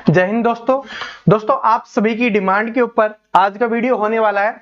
जय हिंद दोस्तों आप सभी की डिमांड के ऊपर आज का वीडियो होने वाला है।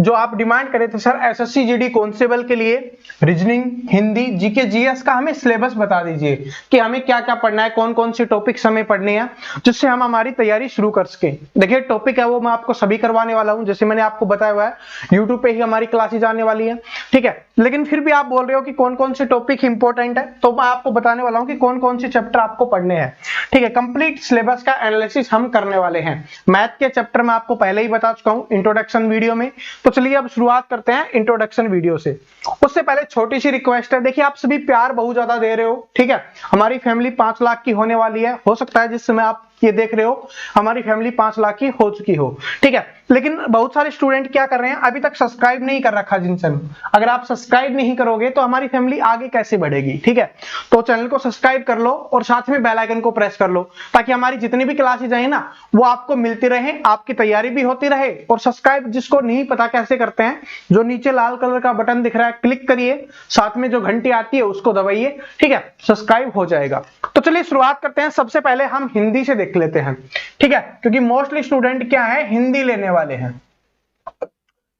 जो आप डिमांड करे थे सर एसएससी जीडी कांस्टेबल के लिए रीजनिंग, हिंदी, जीके, जीएस का हमें सिलेबस बता दीजिए कि हमें क्या क्या पढ़ना है, कौन कौन से टॉपिक्स हमें पढ़ने हैं जिससे हम हमारी तैयारी शुरू कर सके। देखिए टॉपिक है वो मैं आपको सभी करवाने वाला हूं, जैसे मैंने आपको बताया हुआ है यूट्यूब पे ही हमारी क्लासेज आने वाली है, ठीक है। लेकिन फिर भी आप बोल रहे हो कि कौन कौन से टॉपिक इंपॉर्टेंट है, तो मैं आपको बताने वाला हूं कि कौन कौन से चैप्टर आपको पढ़ने हैं, ठीक है। कंप्लीट सिलेबस का एनालिसिस हम करने वाले हैं। मैथ के चैप्टर में आपको पहले ही बता चुका हूं इंट्रोडक्शन वीडियो में। तो चलिए अब शुरुआत करते हैं इंट्रोडक्शन वीडियो से। उससे पहले छोटी सी रिक्वेस्ट है, देखिए आप सभी प्यार बहुत ज्यादा दे रहे हो, ठीक है। हमारी फैमिली 5 लाख की होने वाली है। हो सकता है जिस समय आप ये देख रहे हो हमारी फैमिली 5 लाख की हो चुकी हो, ठीक है। लेकिन बहुत सारे स्टूडेंट क्या कर रहे हैं, अभी तक सब्सक्राइब नहीं कर रखा जिनसे। अगर आप सब्सक्राइब नहीं करोगे तो हमारी फैमिली आगे कैसे बढ़ेगी, ठीक है। तो चैनल को सब्सक्राइब कर लो और साथ में बेल आइकन को प्रेस कर लो ताकि हमारी जितनी भी क्लासेज आए ना वो आपको मिलती रहे, आपकी तैयारी भी होती रहे। और सब्सक्राइब जिसको नहीं पता कैसे करते हैं, जो नीचे लाल कलर का बटन दिख रहा है क्लिक करिए, साथ में जो घंटी आती है उसको दबाइए, ठीक है, सब्सक्राइब हो जाएगा। तो चलिए शुरुआत करते हैं। सबसे पहले हम हिंदी से देख लेते हैं, ठीक है, क्योंकि मोस्टली स्टूडेंट क्या है हिंदी लेने वाले हैं।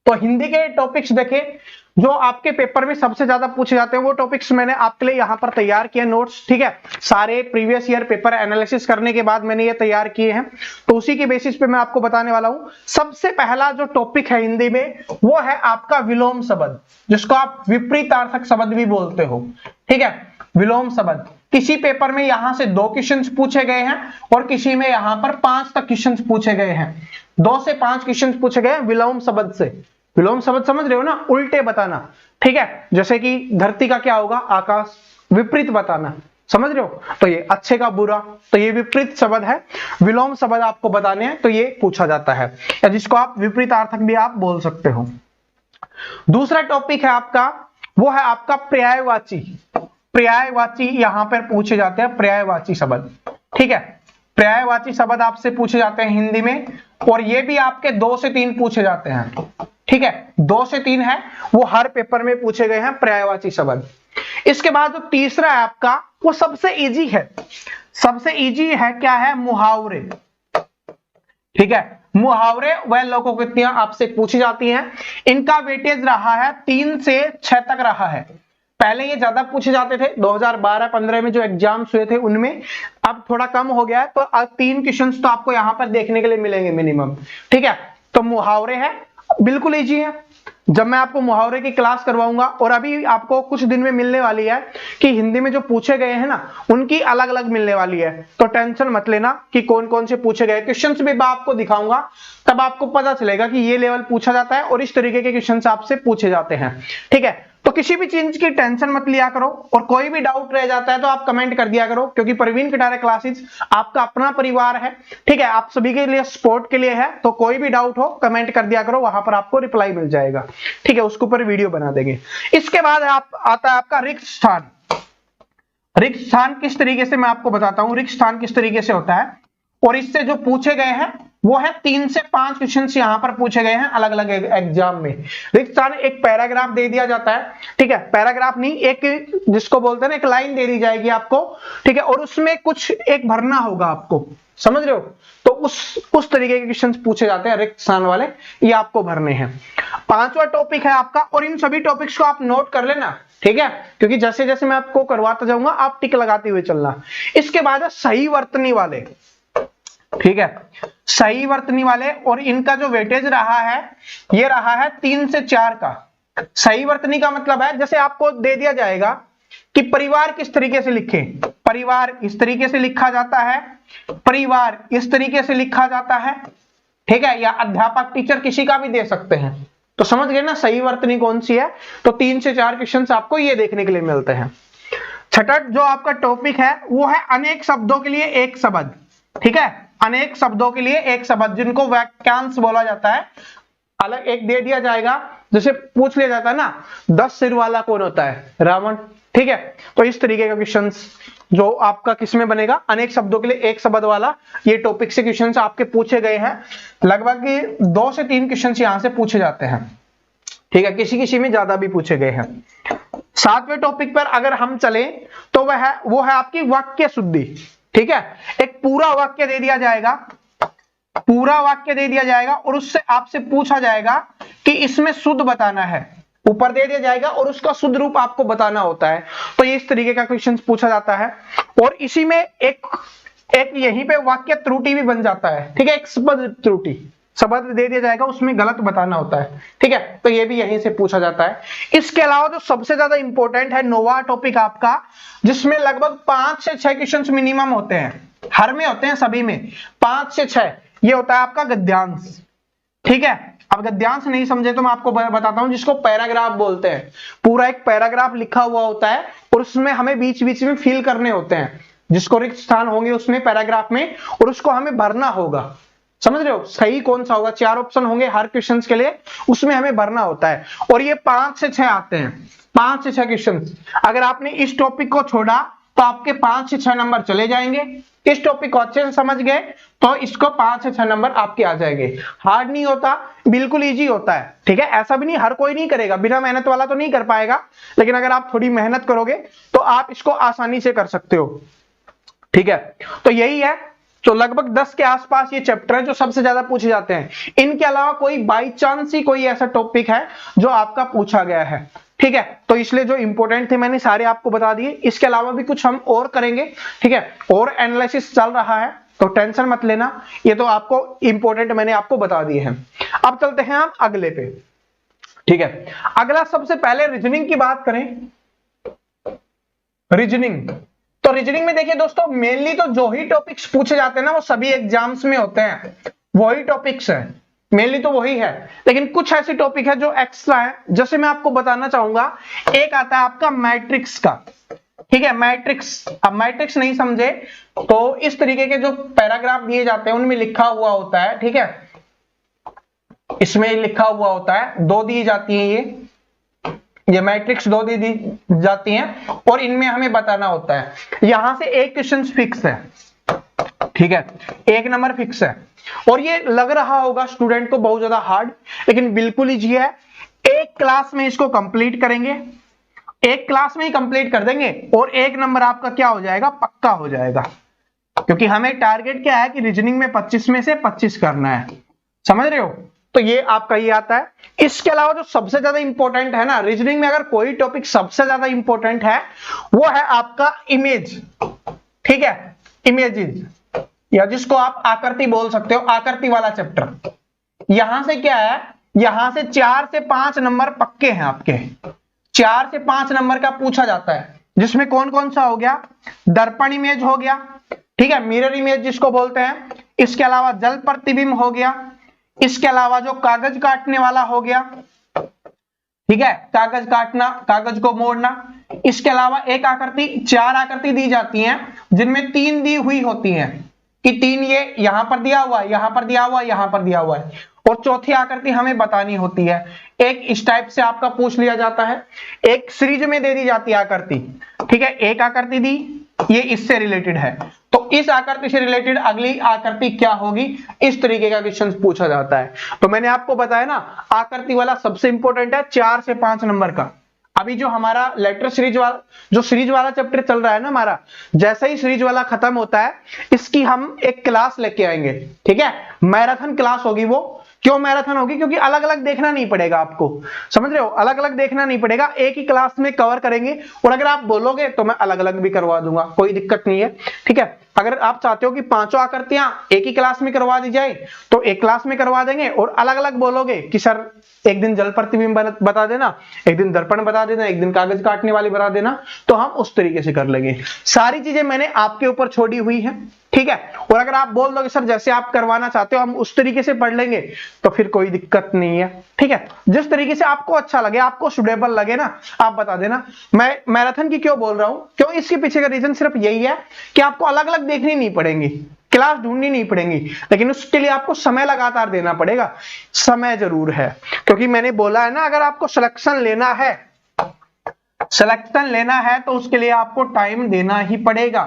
तो हिंदी के टॉपिक्स देखें जो आपके पेपर में सबसे ज्यादा पूछे जाते हैं, वो टॉपिक्स मैंने आपके लिए यहां पर तैयार किए नोट्स, ठीक है। सारे प्रीवियस ईयर पेपर एनालिसिस करने के बाद मैंने ये तैयार किए हैं, तो उसी के बेसिस पे मैं आपको बताने वाला हूं। सबसे पहला जो टॉपिक है हिंदी में वो है आपका विलोम शब्द, जिसको आप विपरीतार्थक शब्द भी बोलते हो, ठीक है। विलोम शब्द किसी पेपर में यहां से 2 क्वेश्चंस पूछे गए हैं और किसी में यहां पर 5 तक क्वेश्चंस पूछे गए हैं। 2 से 5 क्वेश्चंस पूछे गए विलोम शब्द से। विलोम शब्द समझ रहे हो ना, उल्टे बताना, ठीक है। जैसे कि धरती का क्या होगा, आकाश, विपरीत बताना, समझ रहे हो। तो ये अच्छे का बुरा, तो ये विपरीत शब्द है। विलोम शब्द आपको बताने हैं तो ये पूछा जाता है, या जिसको आप विपरीतार्थक भी आप बोल सकते हो। दूसरा टॉपिक है आपका, वो है आपका पर्यायवाची। पर्यायवाची यहां पर पूछे जाते हैं, पर्यायवाची शब्द, ठीक है। पर्यायवाची शब्द आपसे पूछे जाते हैं हिंदी में, और ये भी आपके 2 से 3 पूछे जाते हैं, ठीक है। 2 से 3 है वो हर पेपर में पूछे गए हैं पर्यायवाची शब्द। इसके बाद जो तीसरा है आपका वो सबसे इजी है। सबसे इजी है क्या है, मुहावरे, ठीक है। मुहावरे वह लोकोक्तियां आपसे पूछी जाती हैं। इनका वेटेज रहा है 3 से 6 तक रहा है। पहले ये ज्यादा पूछे जाते थे 2012-15 में जो एग्जाम्स हुए थे उनमें, अब थोड़ा कम हो गया है। तो 3 क्वेश्चंस तो आपको यहां पर देखने के लिए मिलेंगे मिनिमम, ठीक है। तो मुहावरे है, बिल्कुल इजी है। जब मैं आपको मुहावरे की क्लास करवाऊंगा, और अभी आपको कुछ दिन में मिलने वाली है कि हिंदी में जो पूछे गए हैं ना उनकी अलग अलग मिलने वाली है, तो टेंशन मत लेना कि कौन कौन से पूछे गए। क्वेश्चंस भी मैं आपको दिखाऊंगा, तब आपको पता चलेगा कि ये लेवल पूछा जाता है और इस तरीके के क्वेश्चंस आपसे पूछे जाते हैं, ठीक है। तो किसी भी चीज की टेंशन मत लिया करो, और कोई भी डाउट रह जाता है तो आप कमेंट कर दिया करो, क्योंकि प्रवीण कटारे क्लासेस आपका अपना परिवार है, ठीक है। आप सभी के लिए सपोर्ट के लिए है, तो कोई भी डाउट हो कमेंट कर दिया करो, वहां पर आपको रिप्लाई मिल जाएगा, ठीक है। उसके ऊपर वीडियो बना देंगे। इसके बाद आता है आपका रिक्त स्थान। रिक्त स्थान किस तरीके से मैं आपको बताता हूं, रिक्त स्थान किस तरीके से होता है, और इससे जो पूछे गए हैं वो है 3 से 5 क्वेश्चन यहां पर पूछे गए हैं अलग अलग एग्जाम में। रिक्त स्थान एक पैराग्राफ दे दिया जाता है, ठीक है। पैराग्राफ नहीं, एक जिसको बोलते हैं ना, एक लाइन दे दी जाएगी आपको, ठीक है, और उसमें कुछ एक भरना होगा आपको, समझ रहे हो। तो उस तरीके के क्वेश्चन पूछे जाते हैं रिक्त स्थान वाले, ये आपको भरने हैं। 5वां टॉपिक है आपका, और इन सभी टॉपिक्स को आप नोट कर लेना, ठीक है, क्योंकि जैसे जैसे मैं आपको करवाता जाऊंगा आप टिक लगाते हुए चलना। इसके बाद है सही वर्तनी वाले, ठीक है, सही वर्तनी वाले, और इनका जो वेटेज रहा है ये रहा है 3 से 4 का। सही वर्तनी का मतलब है, जैसे आपको दे दिया जाएगा कि परिवार किस तरीके से लिखें, परिवार इस तरीके से लिखा जाता है, परिवार इस तरीके से लिखा जाता है, ठीक है, या अध्यापक टीचर किसी का भी दे सकते हैं। तो समझ गए ना सही वर्तनी कौन सी है। तो 3 से 4 क्वेश्चन आपको ये देखने के लिए मिलते हैं। छठा जो आपका टॉपिक है वो है अनेक शब्दों के लिए एक शब्द, ठीक है। अनेक शब्दों के लिए एक शब्द, जिनको वाक्यांश बोला जाता है। अलग एक दे दिया जाएगा, जैसे पूछ लिया जाता है ना 10 सिर वाला कौन होता है, रावण, ठीक है। तो इस तरीके का क्वेश्चन जो आपका किसमें बनेगा, अनेक शब्दों के लिए एक शब्द वाला, ये टॉपिक से क्वेश्चन आपके पूछे गए हैं। लगभग 2 से 3 क्वेश्चन यहां से पूछे जाते हैं, ठीक है, किसी किसी में ज्यादा भी पूछे गए हैं। 7वें टॉपिक पर अगर हम चलें तो वो है आपकी वाक्य शुद्धि, ठीक है, एक पूरा वाक्य दे दिया जाएगा, पूरा वाक्य दे दिया जाएगा और उससे आपसे पूछा जाएगा कि इसमें शुद्ध बताना है, ऊपर दे दिया जाएगा और उसका शुद्ध रूप आपको बताना होता है। तो ये इस तरीके का क्वेश्चन पूछा जाता है और इसी में एक यहीं पे वाक्य त्रुटि भी बन जाता है, ठीक है, एक शब्द त्रुटि, शब्द दे दिया जाएगा उसमें गलत बताना होता है, ठीक है, तो ये भी यहीं से पूछा जाता है। इसके अलावा जो सबसे ज्यादा इंपॉर्टेंट है नोवा टॉपिक आपका, जिसमें लगभग 5 से 6 क्वेश्चन मिनिमम होते हैं, हर में होते हैं, सभी में 5 से 6, ये होता है आपका गद्यांश, ठीक है। अब गद्यांश नहीं समझे तो मैं आपको बताता हूं, जिसको पैराग्राफ बोलते हैं। पूरा एक पैराग्राफ लिखा हुआ होता है और उसमें हमें बीच बीच में फिल करने होते हैं, जिसको रिक्त स्थान होंगे उसमें पैराग्राफ में, और उसको हमें भरना होगा। समझ रहे हो, सही कौन सा होगा, 4 ऑप्शन होंगे हर क्वेश्चन के लिए, उसमें हमें भरना होता है और ये 5 से 6 आते हैं, 5 से 6 क्वेश्चन। अगर आपने इस टॉपिक को छोड़ा तो आपके 5 से 6 नंबर चले जाएंगे। इस टॉपिक को अच्छे से समझ गए तो इसको 5 से 6 नंबर आपके आ जाएंगे। हार्ड नहीं होता, बिल्कुल इजी होता है, ठीक है। ऐसा भी नहीं हर कोई नहीं करेगा, बिना मेहनत वाला तो नहीं कर पाएगा, लेकिन अगर आप थोड़ी मेहनत करोगे तो आप इसको आसानी से कर सकते हो, ठीक है। तो यही है, तो लगभग 10 के आसपास ये चैप्टर है जो सबसे ज्यादा पूछे जाते हैं। इनके अलावा कोई बाई चांस ही कोई ऐसा टॉपिक है जो आपका पूछा गया है, ठीक है। तो इसलिए जो इंपॉर्टेंट थे मैंने सारे आपको बता दिए। इसके अलावा भी कुछ हम और करेंगे, ठीक है, और एनालिसिस चल रहा है, तो टेंशन मत लेना, ये तो आपको इंपॉर्टेंट मैंने आपको बता दिए हैं। अब चलते हैं हम अगले पे, ठीक है। अगला सबसे पहले रीजनिंग की बात करें, रीजनिंग। तो रीजनिंग में देखिए दोस्तों, मेनली तो जो ही टॉपिक्स पूछे जाते हैं ना वो सभी एग्जाम्स में होते हैं, वही टॉपिक्स है, मेनली तो वही है। लेकिन कुछ ऐसे टॉपिक है जो एक्स्ट्रा है, जैसे मैं आपको बताना चाहूंगा, एक आता है आपका मैट्रिक्स का, ठीक है, मैट्रिक्स। अब मैट्रिक्स नहीं समझे तो इस तरीके के जो पैराग्राफ दिए जाते हैं उनमें लिखा हुआ होता है, ठीक है, इसमें लिखा हुआ होता है, 2 दी जाती है, ये मैट्रिक्स 2 दी जाती हैं और इनमें हमें बताना होता है। यहां से एक क्वेश्चन फिक्स है, ठीक है, 1 नंबर फिक्स है और ये लग रहा होगा स्टूडेंट को बहुत ज्यादा हार्ड, लेकिन बिल्कुल इजी है। एक क्लास में इसको कंप्लीट करेंगे, एक क्लास में ही कंप्लीट कर देंगे और 1 नंबर आपका क्या हो जाएगा, पक्का हो जाएगा, क्योंकि हमें टारगेट क्या है कि रीजनिंग में 25 में से 25 करना है, समझ रहे हो। तो ये आपका ये आता है। इसके अलावा जो सबसे ज्यादा इंपॉर्टेंट है ना रीजनिंग में, अगर कोई टॉपिक सबसे ज्यादा इंपॉर्टेंट है वो है आपका इमेज, ठीक है, इमेजेस, या जिसको आप आकृति बोल सकते हो, आकृति वाला चैप्टर। यहां से क्या है, यहां से 4 से 5 नंबर पक्के हैं आपके, 4 से 5 नंबर का पूछा जाता है, जिसमें कौन कौन सा हो गया, दर्पण इमेज हो गया, ठीक है, मिरर इमेज जिसको बोलते हैं, इसके अलावा जल प्रतिबिंब हो गया, इसके अलावा जो कागज काटने वाला हो गया, ठीक है, कागज काटना, कागज को मोड़ना। इसके अलावा एक आकृति, 4 आकृति दी जाती हैं जिनमें 3 दी हुई होती हैं कि 3 ये यहां पर दिया हुआ है, यहां पर दिया हुआ है, यहां पर दिया हुआ है, और चौथी आकृति हमें बतानी होती है। एक इस टाइप से आपका पूछ लिया जाता है, एक सीरीज में दे दी जाती है आकृति, ठीक है, एक आकृति दी, ये इससे रिलेटेड है, तो इस आकृति से रिलेटेड अगली आकृति क्या होगी, इस तरीके का क्वेश्चन पूछा जाता है। तो मैंने आपको बताया ना, आकृति वाला सबसे इंपॉर्टेंट है, 4 से 5 नंबर का। अभी जो हमारा लेटर सीरीज वाला, जो सीरीज वाला चैप्टर चल रहा है ना हमारा, जैसे ही सीरीज वाला खत्म होता है इसकी हम एक क्लास लेके आएंगे, ठीक है, मैराथन क्लास होगी वो। क्यों मैराथन होगी, क्योंकि अलग अलग देखना नहीं पड़ेगा आपको, समझ रहे हो, अलग अलग देखना नहीं पड़ेगा, एक ही क्लास में कवर करेंगे। और अगर आप बोलोगे तो मैं अलग अलग भी करवा दूंगा, कोई दिक्कत नहीं है, ठीक है। अगर आप चाहते हो कि 5 आकृतियां एक ही क्लास में करवा दी जाए तो एक क्लास में करवा देंगे, और अलग अलग बोलोगे कि सर एक दिन जल प्रतिबिंब बता देना, एक दिन दर्पण बता देना, एक दिन कागज काटने वाली बता देना, तो हम उस तरीके से कर लेंगे। सारी चीजें मैंने आपके ऊपर छोड़ी हुई है, ठीक है। और अगर आप बोल दोगे सर जैसे आप करवाना चाहते हो हम उस तरीके से पढ़ लेंगे, तो फिर कोई दिक्कत नहीं है, ठीक है। जिस तरीके से आपको अच्छा लगे, आपको सुटेबल लगे ना, आप बता देना। मैं मैराथन की क्यों बोल रहा हूं, क्यों, इसके पीछे का रीजन सिर्फ यही है कि आपको अलग अलग देखनी नहीं पड़ेगी, क्लास ढूंढनी नहीं पड़ेगी, लेकिन उसके लिए आपको समय लगातार देना पड़ेगा। समय जरूर है, क्योंकि मैंने बोला है ना, अगर आपको सिलेक्शन लेना है, सिलेक्शन लेना है तो उसके लिए आपको टाइम देना ही पड़ेगा,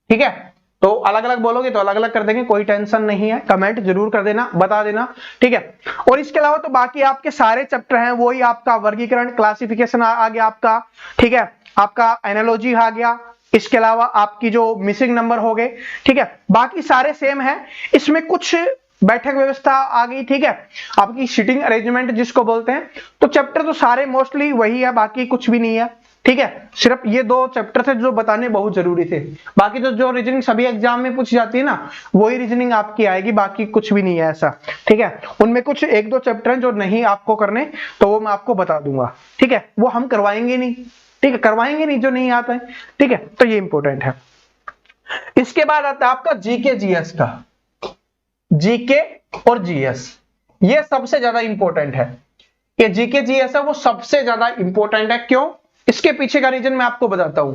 ठीक है। तो अलग अलग बोलोगे तो अलग अलग कर देंगे, कोई टेंशन नहीं है, कमेंट जरूर कर देना, बता देना, ठीक है। और इसके अलावा तो बाकी आपके सारे चैप्टर हैं वही, आपका वर्गीकरण, क्लासिफिकेशन आ गया आपका, ठीक है, आपका एनालॉजी आ गया, इसके अलावा आपकी जो मिसिंग नंबर हो गए, ठीक है, बाकी सारे सेम है। इसमें कुछ बैठक व्यवस्था आ गई, ठीक है, आपकी सीटिंग अरेंजमेंट जिसको बोलते हैं। तो चैप्टर तो सारे मोस्टली वही है, बाकी कुछ भी नहीं है, ठीक है। सिर्फ ये 2 चैप्टर थे जो बताने बहुत जरूरी थे। बाकी तो जो रीजनिंग सभी एग्जाम में पूछी जाती है ना, वही रीजनिंग आपकी आएगी, बाकी कुछ भी नहीं है ऐसा, ठीक है। उनमें कुछ 1-2 चैप्टर हैं जो नहीं आपको करने, तो वो मैं आपको बता दूंगा, ठीक है, वो हम करवाएंगे नहीं, ठीक है, करवाएंगे नहीं जो नहीं आता है, ठीक है। तो ये इंपॉर्टेंट है। इसके बाद आता है आपका जीके जीएस का, जीके और जीएस, ये सबसे ज्यादा इंपॉर्टेंट है। ये जीके जीएस है वो सबसे ज्यादा इंपॉर्टेंट है। क्यों? इसके पीछे का रीजन मैं आपको बताता हूं।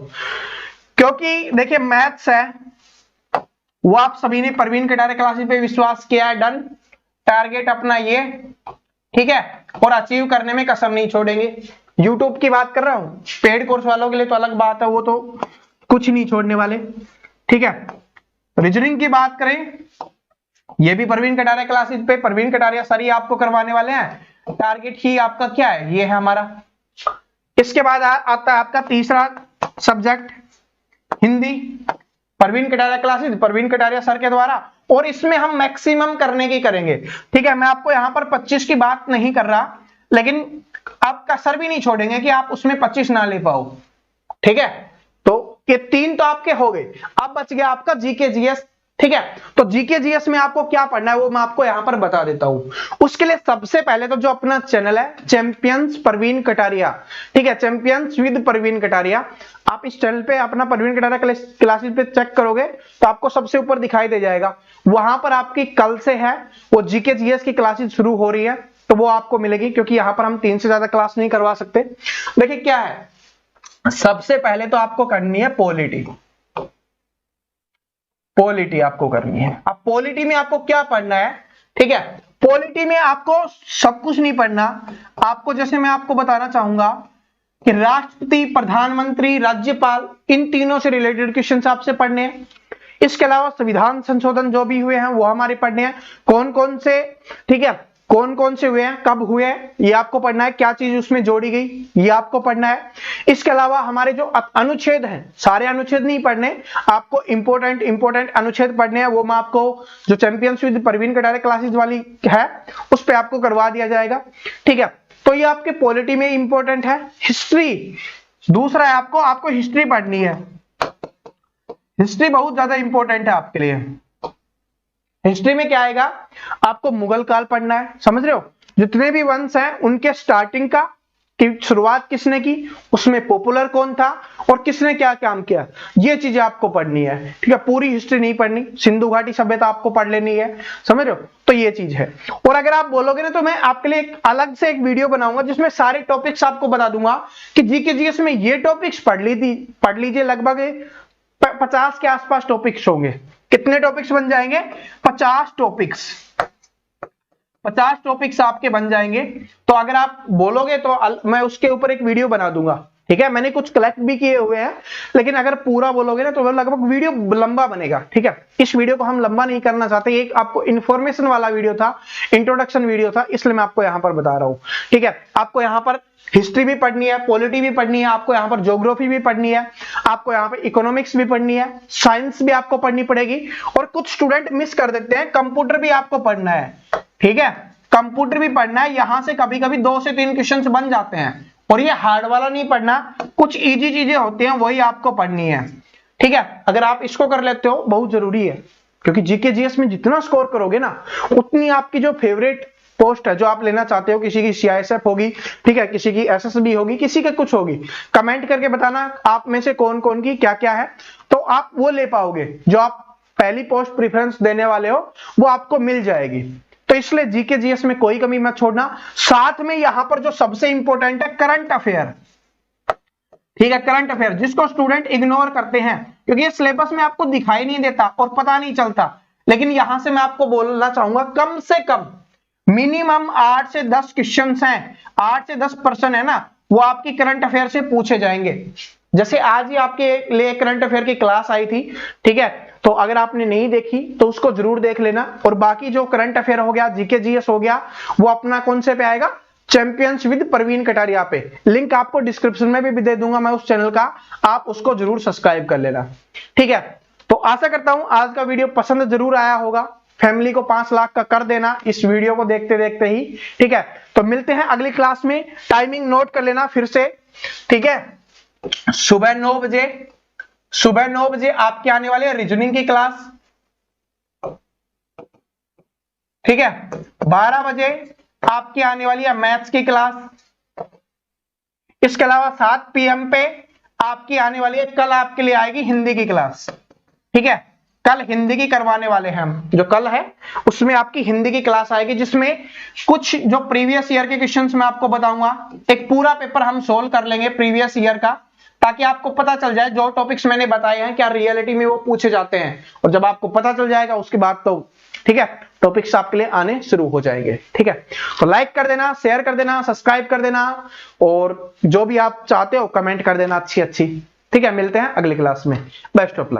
क्योंकि देखिए मैथ्स है वो आप सभी ने परवीन कटारे क्लासेस पे विश्वास किया है, डन, टारगेट अपना ये, ठीक है, और अचीव करने में कसर नहीं छोड़ेंगे। यूट्यूब की बात कर रहा हूं, पेड कोर्स वालों के लिए तो अलग बात है, वो तो कुछ नहीं छोड़ने वाले, ठीक है। रीजनिंग की बात करें, ये भी परवीन कटारिया क्लासेस पे परवीन कटारिया सर ही आपको करवाने वाले हैं। टारगेट ही आपका क्या है, ये है हमारा। इसके बाद आता है आपका तीसरा subject Hindi, Parveen Kataria classes, Parveen Kataria sir के द्वारा, और इसमें हम मैक्सिमम करने की करेंगे, ठीक है। मैं आपको यहां पर 25 की बात नहीं कर रहा, लेकिन आप कसर भी नहीं छोड़ेंगे कि आप उसमें 25 ना ले पाओ, ठीक है। तो ये 3 तो आपके हो गए। अब बच गया आपका जीके जीएस, ठीक है। तो जीके जीएस में आपको क्या पढ़ना है वो मैं आपको यहां पर बता देता हूं। उसके लिए सबसे पहले तो जो अपना चैनल है चैंपियंस परवीन कटारिया, ठीक है, चैंपियंस विद परवीन कटारिया, आप इस चैनल पे अपना परवीन कटारिया क्लासेस पे चेक करोगे तो आपको सबसे ऊपर दिखाई दे जाएगा। वहां पर आपकी कल से है वो जीके जीएस की क्लासेस शुरू हो रही है, तो वो आपको मिलेगी, क्योंकि यहां पर हम 3 से ज्यादा क्लास नहीं करवा सकते। देखिए क्या है, सबसे पहले तो आपको करनी है पॉलिटी, पॉलिटी आपको करनी है। अब पॉलिटी में आपको क्या पढ़ना है, ठीक है, पॉलिटी में आपको सब कुछ नहीं पढ़ना। आपको जैसे मैं आपको बताना चाहूंगा कि राष्ट्रपति, प्रधानमंत्री, राज्यपाल, इन तीनों से रिलेटेड क्वेश्चन आपसे पढ़ने हैं। इसके अलावा संविधान संशोधन जो भी हुए हैं वो हमारे पढ़ने हैं, कौन कौन से, ठीक है, कौन कौन से हुए हैं, कब हुए हैं, ये आपको पढ़ना है, क्या चीज उसमें जोड़ी गई ये आपको पढ़ना है। इसके अलावा हमारे जो अनुच्छेद हैं, सारे अनुच्छेद नहीं पढ़ने, आपको इंपॉर्टेंट अनुच्छेद पढ़ने हैं, वो मैं आपको जो champions with Parveen Katare classes वाली है उस पर आपको करवा दिया जाएगा, ठीक है। तो ये आपके पॉलिटी में इंपॉर्टेंट है। हिस्ट्री दूसरा है, आपको हिस्ट्री पढ़नी है। हिस्ट्री बहुत ज्यादा इंपॉर्टेंट है आपके लिए। हिस्ट्री में क्या आएगा, आपको मुगल काल पढ़ना है, समझ रहे हो, जितने भी वंश हैं उनके स्टार्टिंग का, कि शुरुआत किसने की, उसमें पॉपुलर कौन था और किसने क्या काम किया, ये चीजें आपको पढ़नी है, ठीक है। पूरी हिस्ट्री नहीं पढ़नी, सिंधु घाटी सभ्यता आपको पढ़ लेनी है, समझ रहे हो, तो ये चीज है। और अगर आप बोलोगे ना तो मैं आपके लिए एक अलग से एक वीडियो बनाऊंगा जिसमें सारे टॉपिक्स आपको बता दूंगा कि जीके जीएस में ये टॉपिक्स पढ़ लीजिए। लगभग 50 के आसपास टॉपिक्स होंगे। कितने टॉपिक्स बन जाएंगे, 50 टॉपिक्स, 50 टॉपिक्स आपके बन जाएंगे। तो अगर आप बोलोगे तो मैं उसके ऊपर एक वीडियो बना दूंगा, ठीक है। मैंने कुछ कलेक्ट भी किए हुए हैं, लेकिन अगर पूरा बोलोगे ना तो लगभग वीडियो लंबा बनेगा, ठीक है। इस वीडियो को हम लंबा नहीं करना चाहते, एक आपको इन्फॉर्मेशन वाला वीडियो था, इंट्रोडक्शन वीडियो था, इसलिए मैं आपको यहां पर बता रहा हूं, ठीक है। आपको यहां पर हिस्ट्री भी पढ़नी है, पॉलिटी भी पढ़नी है, आपको यहाँ पर ज्योग्राफी भी पढ़नी है, आपको यहाँ पर इकोनॉमिक्स भी पढ़नी है, साइंस भी आपको पढ़नी पड़ेगी। और कुछ स्टूडेंट मिस कर देते हैं, कंप्यूटर भी आपको पढ़ना है, ठीक है, कंप्यूटर भी पढ़ना है। यहां से कभी कभी 2 से 3 क्वेश्चन बन जाते हैं, और ये हार्ड वाला नहीं पढ़ना, कुछ इजी चीजें होती हैं वही आपको पढ़नी है, ठीक है। अगर आप इसको कर लेते हो बहुत जरूरी है, क्योंकि जीके जीएस में जितना स्कोर करोगे ना उतनी आपकी जो फेवरेट पोस्ट है जो आप लेना चाहते हो, किसी की सीआईएसएफ होगी, ठीक है, किसी की एसएसबी होगी, किसी का कुछ होगी, कमेंट करके बताना आप में से कौन कौन की क्या क्या है, तो आप वो ले पाओगे। जो आप पहली पोस्ट प्रेफरेंस देने वाले हो वो आपको मिल जाएगी। तो इसलिए जीके जीएस में कोई कमी मत छोड़ना। साथ में यहां पर जो सबसे इंपॉर्टेंट है करंट अफेयर, ठीक है, करंट अफेयर जिसको स्टूडेंट इग्नोर करते हैं, क्योंकि ये सिलेबस में आपको दिखाई नहीं देता और पता नहीं चलता। लेकिन यहां से मैं आपको बोलना चाहूंगा कम से कम मिनिमम 8 से 10 क्वेश्चन हैं, 8 से 10 प्रश्न है ना, वो आपकी करंट अफेयर से पूछे जाएंगे। जैसे आज ही आपके लिए करंट अफेयर की क्लास आई थी, ठीक है, तो अगर आपने नहीं देखी तो उसको जरूर देख लेना। और बाकी जो करंट अफेयर हो गया, जीके जीएस हो गया, वो अपना कौन से पे आएगा, चैंपियंस विद प्रवीण कटारिया पे, लिंक आपको डिस्क्रिप्शन में भी दे दूंगा मैं उस चैनल का, आप उसको जरूर सब्सक्राइब कर लेना। ठीक है, तो आशा करता हूं आज का वीडियो पसंद जरूर आया होगा। फैमिली को 5 लाख का कर देना इस वीडियो को देखते देखते ही। ठीक है, तो मिलते हैं अगली क्लास में। टाइमिंग नोट कर लेना फिर से। ठीक है, सुबह 9 बजे आपके आने वाली है रीजनिंग की क्लास। ठीक है, 12 बजे आपकी आने वाली है मैथ्स की क्लास। इसके अलावा 7 PM पे आपकी आने वाली है, कल आपके लिए आएगी हिंदी की क्लास। ठीक है, कल हिंदी की करवाने वाले हैं हम, जो कल है उसमें आपकी हिंदी की क्लास आएगी, जिसमें कुछ जो प्रीवियस ईयर के क्वेश्चंस मैं आपको बताऊंगा। एक पूरा पेपर हम सोल्व कर लेंगे प्रीवियस ईयर का, ताकि आपको पता चल जाए जो टॉपिक्स मैंने बताए हैं क्या रियलिटी में वो पूछे जाते हैं। और जब आपको पता चल जाएगा उसके बाद तो ठीक है टॉपिक्स आपके लिए आने शुरू हो जाएंगे। ठीक है, तो लाइक कर देना, शेयर कर देना, सब्सक्राइब कर देना, और जो भी आप चाहते हो कमेंट कर देना अच्छी। ठीक है, मिलते हैं अगली क्लास में। Best of luck.